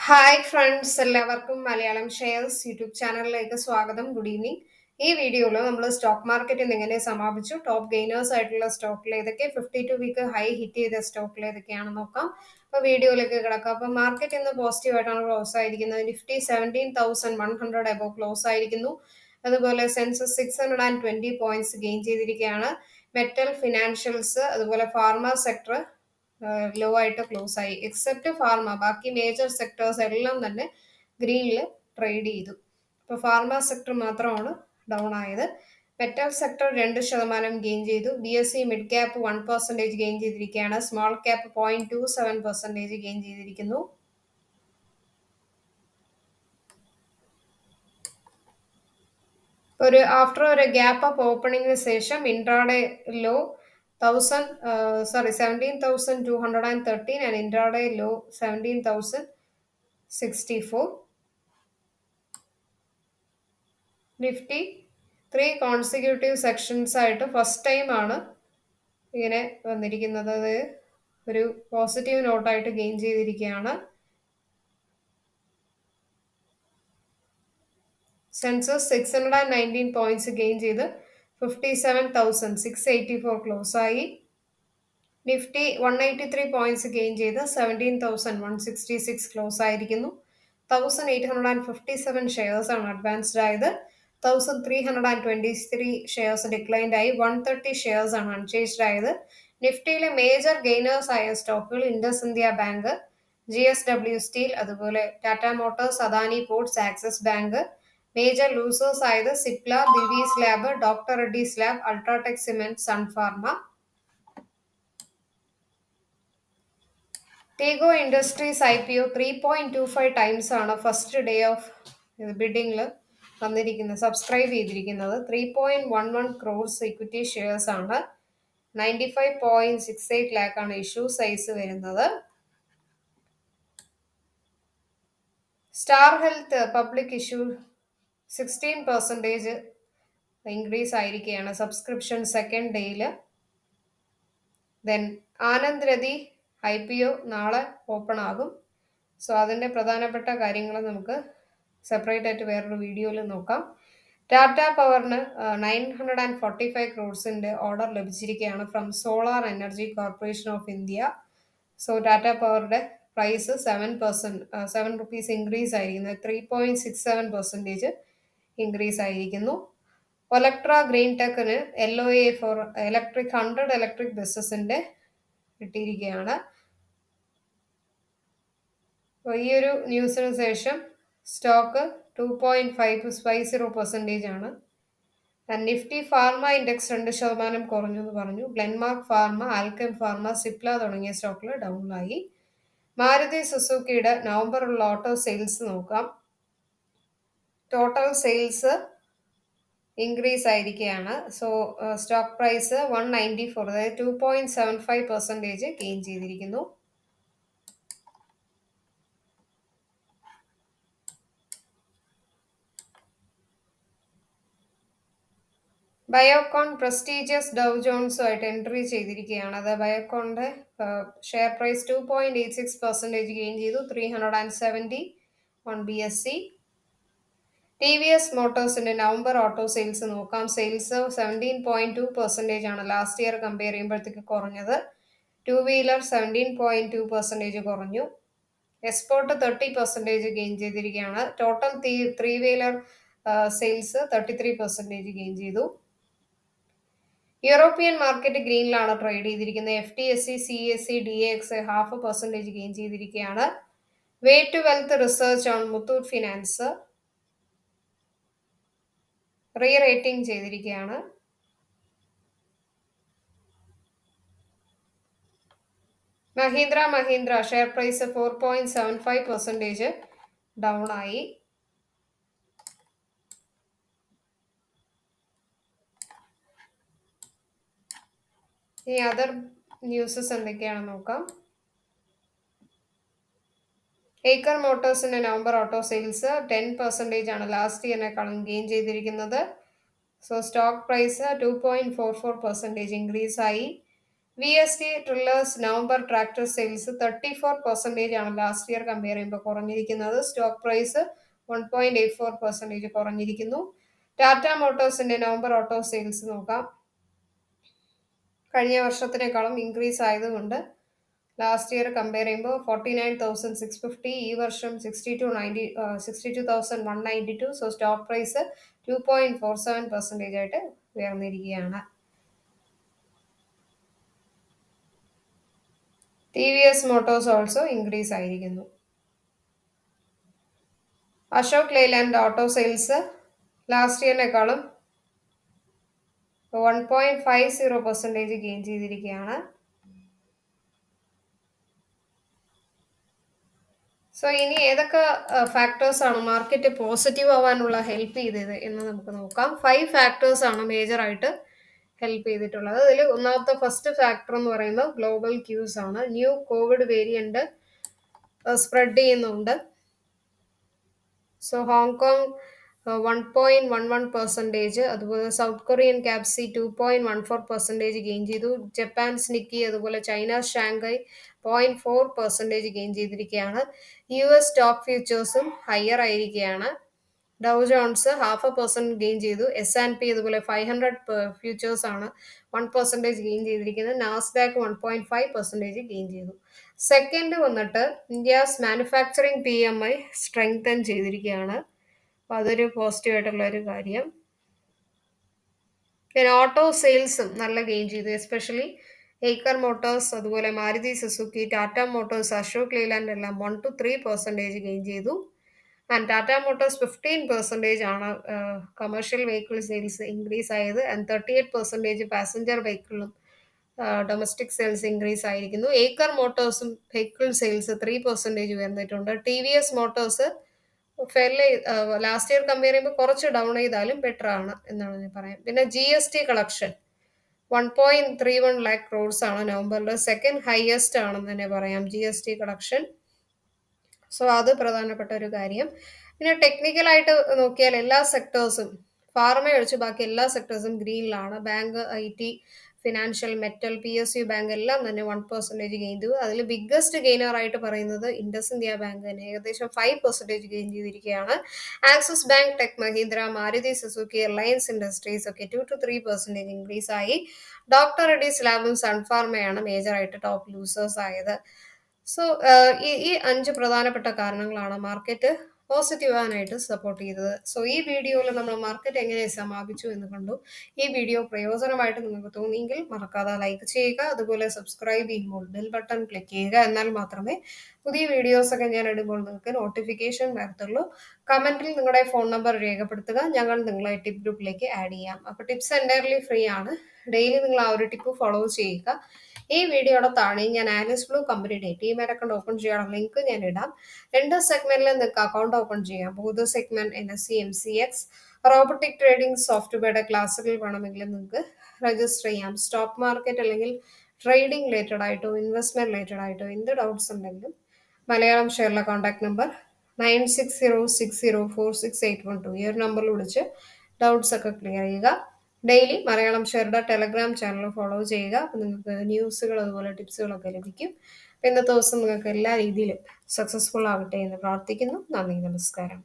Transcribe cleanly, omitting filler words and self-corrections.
Hi friends, എല്ലാവർക്കും Malayalam shares YouTube ചാനലിലേക്ക് സ്വാഗതം. Good evening. ഈ വീഡിയോയിൽ നമ്മൾ സ്റ്റോക്ക് മാർക്കറ്റ് ഇന്ന് എങ്ങനെ സമാപിച്ചു, ടോപ്പ് ഗെയിനേഴ്സ് ആയിട്ടുള്ള സ്റ്റോക്കിൽ ഏതൊക്കെ, 52 വീക്ക് ഹൈ ഹിറ്റ് ചെയ്ത സ്റ്റോക്കിൽ ഏതൊക്കെയാണെന്ന് നോക്കാം. അപ്പോൾ വീഡിയോയിലേക്ക് കിടക്കാം. അപ്പോൾ മാർക്കറ്റ് ഇന്ന് പോസിറ്റീവ് ആയിട്ടാണ് ക്ലോസ് ആയിരിക്കുന്നത്. നിഫ്റ്റി 17,100 എബോ ക്ലോസ് ആയിരിക്കുന്നു. അതുപോലെ സെൻസസ് 620 പോയിന്റ്സ് ഗെയിൻ ചെയ്തിരിക്കുകയാണ്. മെറ്റൽ, ഫിനാൻഷ്യൽസ്, അതുപോലെ ഫാർമ സെക്ടർ ലോ ആയിട്ട് ക്ലോസ് ആയി. എക്സെപ്റ്റ് ഫാർമ, ബാക്കി മേജർ സെക്ടേഴ്സ് എല്ലാം തന്നെ ഗ്രീനിൽ ട്രേഡ് ചെയ്തു. ഇപ്പോൾ ഫാർമ സെക്ടർ മാത്രമാണ് ഡൗൺ ആയത്. മെറ്റൽ സെക്ടർ 2% ഗെയിൻ ചെയ്തു. BSE മിഡ് ക്യാപ്പ് 1% ഗെയിൻ ചെയ്തിരിക്കുകയാണ്. സ്മോൾ ക്യാപ്പ് 0.27% ഗെയിൻ ചെയ്തിരിക്കുന്നു. ആഫ്റ്റർ ഒരു ഗ്യാപ്പ് അപ്പ് ഓപ്പണിംഗിന് ശേഷം intraday low 17,213 and intraday low 17,064. Nifty 3 consecutive sessions ആയിട്ട് ഫസ്റ്റ് ടൈം ആണ് ഇങ്ങനെ വന്നിരിക്കുന്നത്. അത് ഒരു പോസിറ്റീവ് നോട്ടായിട്ട് ഗെയിൻ ചെയ്തിരിക്കുകയാണ്. സെൻസസ് 619 പോയിന്റ്സ് ഗെയിൻ ചെയ്ത് 57,684 ക്ലോസ് ആയി. നിഫ്റ്റി 183 പോയിന്റ്സ് ഗെയിൻ ചെയ്ത് 17,166 ക്ലോസ് ആയിരിക്കുന്നു. 1,857 ഷെയർസ് ആണ് അഡ്വാൻസ്ഡ് ആയത്. 1,323 ഷെയർസ് ഡിക്ലൈൻഡ് ആയി. 130 ഷെയർസ് ആണ് അൺചേഞ്ച്ഡ് ആയത്. നിഫ്റ്റിയിലെ മേജർ ഗെയിനേഴ്സ് ആയ സ്റ്റോക്കുകൾ Indus India bank, GSW steel, അതുപോലെ Tata motors, Adani ports, Axis bank. Major losers ആയത് Cipla, Divi's lab, doctor Reddy's lab, UltraTech cement, Sun Pharma. Tega industries IPO 3.25 times ആണ് ഫസ്റ്റ് ഡേ ഓഫ് ബിഡിങ്ങിൽ വന്നിരിക്കുന്നത്, സബ്സ്ക്രൈബ് ചെയ്തിരിക്കുന്നത്. 3.11 crores ഇക്വിറ്റി ഷെയർസ് ആണ്. 95.68 lakh ആണ് ഇഷ്യൂ സൈസ് വരുന്നത്. Star health public issue 16% increase ആയിരിക്കുകയാണ് സബ്സ്ക്രിപ്ഷൻ സെക്കൻഡ് ഡേയിൽ. ദെൻ ആനന്ദ് രതി IPO നാളെ ഓപ്പൺ ആകും. സോ അതിൻ്റെ പ്രധാനപ്പെട്ട കാര്യങ്ങൾ നമുക്ക് സെപ്പറേറ്റ് ആയിട്ട് വേറൊരു വീഡിയോയിൽ നോക്കാം. ടാറ്റ പവറിന് 945 crores ഓർഡർ ലഭിച്ചിരിക്കുകയാണ് from solar energy corporation of India. So Tata പവറുടെ പ്രൈസ് 7 rupees ഇൻക്രീസ് ആയിരിക്കുന്നത്. 3.67% ഇൻക്രീസ് ആയിരിക്കുന്നു. ഒലക്ട്ര ഗ്രീൻ ടെക്കിന് LOA ഫോർ 100 ഇലക്ട്രിക് ബസ്സസിൻ്റെ കിട്ടിയിരിക്കുകയാണ്. അപ്പോൾ ഈ ഒരു ന്യൂസിന് ശേഷം സ്റ്റോക്ക് 2.50% ആണ്. നിഫ്റ്റി ഫാർമ ഇൻഡെക്സ് 2% കുറഞ്ഞു എന്ന് പറഞ്ഞു. ഗ്ലെൻമാർക്ക് ഫാർമ, ആൽക്കെം ഫാർമ, സിപ്ല തുടങ്ങിയ സ്റ്റോക്കിൽ ഡൗണിലായി. മാരുതി സുസുക്കിയുടെ നവംബറുള്ള ഓട്ടോ സെയിൽസ് നോക്കാം. ടോട്ടൽ സെയിൽസ് ഇൻക്രീസ് ആയിരിക്കുകയാണ്. സോ സ്റ്റോക്ക് പ്രൈസ് 194, അതായത് 2.75% ഗെയിൻ ചെയ്തിരിക്കുന്നു. ബയോകോൺ പ്രസ്റ്റീജിയസ് ഡൗ ജോൺസുമായിട്ട് എൻട്രി ചെയ്തിരിക്കുകയാണ്. അത് ബയോകോണിന്റെ ഷെയർ പ്രൈസ് 2.86% ഗെയിൻ ചെയ്തു. 370 ഓൺ BSE. TVS മോട്ടോഴ്സിന്റെ നവംബർ ഓട്ടോ സെയിൽസ് നോക്കാം. സെയിൽസ് 17.2% ആണ് ലാസ്റ്റ് ഇയർ കമ്പയർ ചെയ്യുമ്പോഴത്തേക്ക് കുറഞ്ഞത്. 2 വീലർ 17.2% കുറഞ്ഞു. എക്സ്പോർട്ട് 30% ഗെയിൻ ചെയ്തിരിക്കുകയാണ്. ടോട്ടൽ 3 വീലർ സെയിൽസ് 33% ഗെയിൻ ചെയ്തു. യൂറോപ്യൻ മാർക്കറ്റ് ഗ്രീനിലാണ് ട്രേഡ് ചെയ്തിരിക്കുന്നത്. FTSE, CAC, DAX 0.5% ഗെയിൻ ചെയ്തിരിക്കുകയാണ്. Way to wealth research on Muthoot Finance re rating ചെയ്തിരിക്കുകയാണ്. മഹീന്ദ്ര ഷെയർ പ്രൈസ് 4.75% ഡൗൺ ആയി. ഈ അതർ ന്യൂസസ് എന്തൊക്കെയാണെന്ന് നോക്കാം. ഏക്കർ മോട്ടോഴ്സിന്റെ നവംബർ ഓട്ടോ സെയിൽസ് 10% ആണ് ലാസ്റ്റ് ഇയറിനേക്കാളും ഗെയിൻ ചെയ്തിരിക്കുന്നത്. സോ സ്റ്റോക്ക് പ്രൈസ് 2.44% ഇൻക്രീസ് ആയി. VST Trillers November tractor sales 34% ആണ് ലാസ്റ്റ് ഇയർ കമ്പയർ ചെയ്യുമ്പോൾ കുറഞ്ഞിരിക്കുന്നത്. സ്റ്റോക്ക് പ്രൈസ് 1.84% കുറഞ്ഞിരിക്കുന്നു. ടാറ്റ മോട്ടോഴ്സിന്റെ നവംബർ ഓട്ടോ സെയിൽസ് നോക്കാം. കഴിഞ്ഞ വർഷത്തിനേക്കാളും ഇൻക്രീസ് ആയതുകൊണ്ട് ലാസ്റ്റ് ഇയർ കമ്പയർ ചെയ്യുമ്പോൾ 49,650, ഈ വർഷം 62,192. സോ സ്റ്റോക്ക് പ്രൈസ് 2.47% ആയിട്ട് ഉയർന്നിരിക്കുകയാണ്. TVS Motors ഓൾസോ ഇൻക്രീസ് ആയിരിക്കുന്നു. Ashok Leyland auto sales last ഇയറിനേക്കാളും 1.50% ഗെയിൻ ചെയ്തിരിക്കുകയാണ്. സോ ഇനി ഏതൊക്കെ ഫാക്ടേഴ്സ് ആണ് മാർക്കറ്റ് പോസിറ്റീവ് ആവാനുള്ള ഹെൽപ്പ് ചെയ്തത് എന്ന് നമുക്ക് നോക്കാം. 5 ഫാക്ടേഴ്സ് ആണ് മേജറായിട്ട് ഹെൽപ്പ് ചെയ്തിട്ടുള്ളത്. അതിൽ ഒന്നാമത്തെ ഫസ്റ്റ് ഫാക്ടർ എന്ന് പറയുന്നത് ഗ്ലോബൽ ക്യൂസ് ആണ്. ന്യൂ കോവിഡ് വേരിയന്റ് സ്പ്രെഡ് ചെയ്യുന്നുണ്ട്. സോ ഹോങ്കോങ് 1.11%, അതുപോലെ സൗത്ത് കൊറിയൻ ക്യാപ്സി 2.14% ഗെയിൻ ചെയ്തു. ജപ്പാൻസ് നിക്കി അതുപോലെ ചൈന ഷാങ്കായ് 0.4% ഗെയിൻ ചെയ്തിരിക്കുകയാണ്. US സ്റ്റോക്ക് ഫ്യൂച്ചേഴ്സും ഹയർ ആയിരിക്കുകയാണ്. ഡൗ ജോൺസ് 0.5% ഗെയിൻ ചെയ്തു. S&P അതുപോലെ 500 ഫ്യൂച്ചേഴ്സ് ആണ് 1% ഗെയിൻ ചെയ്തിരിക്കുന്നത്. നാസ്ഡാക്ക് 1.5% ഗെയിൻ ചെയ്തു. സെക്കൻഡ് വന്നിട്ട് ഇന്ത്യസ് മാനുഫാക്ചറിങ് PMI സ്ട്രെങ്തൻ ചെയ്തിരിക്കുകയാണ്. അപ്പോൾ അതൊരു പോസിറ്റീവ് ആയിട്ടുള്ള ഒരു കാര്യം. പിന്നെ ഓട്ടോ സെയിൽസും നല്ല ഗെയിൻ ചെയ്തു. എസ്പെഷ്യലി ഏക്കർ മോട്ടോഴ്സ് അതുപോലെ Maruti Suzuki, Tata motors, Ashok Leyland എല്ലാം 1 to 3% ഗെയിൻ ചെയ്തു. ആൻഡ് ടാറ്റ മോട്ടോഴ്സ് 15% ആണ് കമേഴ്ഷ്യൽ വെഹിക്കിൾ സെയിൽസ് ഇൻക്രീസ് ആയത്. ആൻഡ് 38% പാസഞ്ചർ വെഹിക്കിളും ഡൊമസ്റ്റിക് സെയിൽസ് ഇൻക്രീസ് ആയിരിക്കുന്നു. ഏക്കർ മോട്ടോഴ്സും വെഹിക്കിൾ സെയിൽസ് 3% ഉയർന്നിട്ടുണ്ട്. TVS motors fairly last year compare ചെയ്യുമ്പോൾ കുറച്ച് ഡൗൺ ചെയ്താലും ബെറ്റർ ആണ് എന്നാണ് ഞാൻ പറയാം. പിന്നെ GST കളക്ഷൻ 1.31 lakh crores ആണ് നവംബറിൽ. സെക്കൻഡ് ഹയസ്റ്റ് ആണെന്ന് തന്നെ പറയാം GST കളക്ഷൻ. സോ അത് പ്രധാനപ്പെട്ട ഒരു കാര്യം. പിന്നെ ടെക്നിക്കലായിട്ട് നോക്കിയാൽ എല്ലാ സെക്ടേഴ്സും ഫാർമ ഒഴിച്ച് ബാക്കി എല്ലാ സെക്ടേഴ്സും ഗ്രീനിലാണ്. Bank, IT, financial, metal, PSU bank എല്ലാം തന്നെ 1% ഗെയിൻ ചെയ്തു. അതിൽ ബിഗ്ഗസ്റ്റ് ഗെയിനർ ആയിട്ട് പറയുന്നത് ഇൻഡസ് ഇന്ത്യ ബാങ്ക് തന്നെ ഏകദേശം 5% ഗെയിൻ ചെയ്തിരിക്കുകയാണ്. Axis bank, tech Mahindra, Maruti Suzuki, Reliance industries ഒക്കെ 2 to 3% ഇൻക്രീസ് ആയി. ഡോക്ടർ റെഡ്ഡീസ് ലാബും സൺഫാർമയാണ് മേജറായിട്ട് ടോപ്പ് ലൂസേഴ്സ് ആയത്. സോ ഈ 5 പ്രധാനപ്പെട്ട കാരണങ്ങളാണ് മാർക്കറ്റ് പോസിറ്റീവ് ആവാനായിട്ട് സപ്പോർട്ട് ചെയ്തത്. സോ ഈ വീഡിയോയിൽ നമ്മൾ മാർക്കറ്റ് എങ്ങനെ സമാപിച്ചു എന്ന് കണ്ടു. ഈ വീഡിയോ പ്രയോജനമായിട്ട് നിങ്ങൾക്ക് തോന്നിയെങ്കിൽ മറക്കാതെ ലൈക്ക് ചെയ്യുക. അതുപോലെ സബ്സ്ക്രൈബ് ചെയ്യുമ്പോൾ ബെൽ ബട്ടൺ ക്ലിക്ക് ചെയ്യുക. എന്നാൽ മാത്രമേ പുതിയ വീഡിയോസൊക്കെ ഞാൻ ഇടുമ്പോൾ നിങ്ങൾക്ക് നോട്ടിഫിക്കേഷൻ വരത്തുള്ളൂ. കമൻറ്റിൽ നിങ്ങളുടെ ഫോൺ നമ്പർ രേഖപ്പെടുത്തുക. ഞങ്ങൾ നിങ്ങളെ ടിപ്പ് ഗ്രൂപ്പിലേക്ക് ആഡ് ചെയ്യാം. അപ്പോൾ ടിപ്സ് എൻ്റയർലി ഫ്രീ ആണ്. ഡെയിലി നിങ്ങൾ ആ ഒരു ടിപ്പ് ഫോളോ ചെയ്യുക. ഈ വീഡിയോയുടെ താഴെ ഞാൻ ആലിസ് ബ്ലൂ കമ്പനിയുടെ ടീമേറ്റ് അക്കൗണ്ട് ഓപ്പൺ ചെയ്യാനുള്ള ലിങ്ക് ഞാൻ ഇടാം. 2 സെഗ്മെന്റിൽ നിങ്ങൾക്ക് അക്കൗണ്ട് ഓപ്പൺ ചെയ്യാം. Both segment NSE MCX robotic trading സോഫ്റ്റ്വെയറുടെ ക്ലാസ്സുകൾ വേണമെങ്കിൽ നിങ്ങൾക്ക് രജിസ്റ്റർ ചെയ്യാം. സ്റ്റോക്ക് മാർക്കറ്റ് അല്ലെങ്കിൽ ട്രേഡിംഗ് റിലേറ്റഡ് ആയിട്ടോ ഇൻവെസ്റ്റ്മെന്റ് റിലേറ്റഡ് ആയിട്ടോ എന്ത് ഡൗട്ട്സ് ഉണ്ടെങ്കിലും മലയാളം ഷെയറിലെ കോൺടാക്ട് നമ്പർ 9606046812 ഈ ഒരു നമ്പറിൽ വിളിച്ച് ഡൗട്ട്സ് ഒക്കെ ക്ലിയർ ചെയ്യുക. ഡെയിലി മലയാളം ഷെയറുടെ ടെലഗ്രാം ചാനൽ ഫോളോ ചെയ്യുക. അപ്പോൾ നിങ്ങൾക്ക് ന്യൂസുകൾ അതുപോലെ ടിപ്സുകളൊക്കെ ലഭിക്കും. ഇന്നത്തെ ദിവസം നിങ്ങൾക്ക് എല്ലാ രീതിയിലും സക്സസ്ഫുൾ ആകട്ടെ എന്ന് പ്രാർത്ഥിക്കുന്നു. നന്ദി, നമസ്കാരം.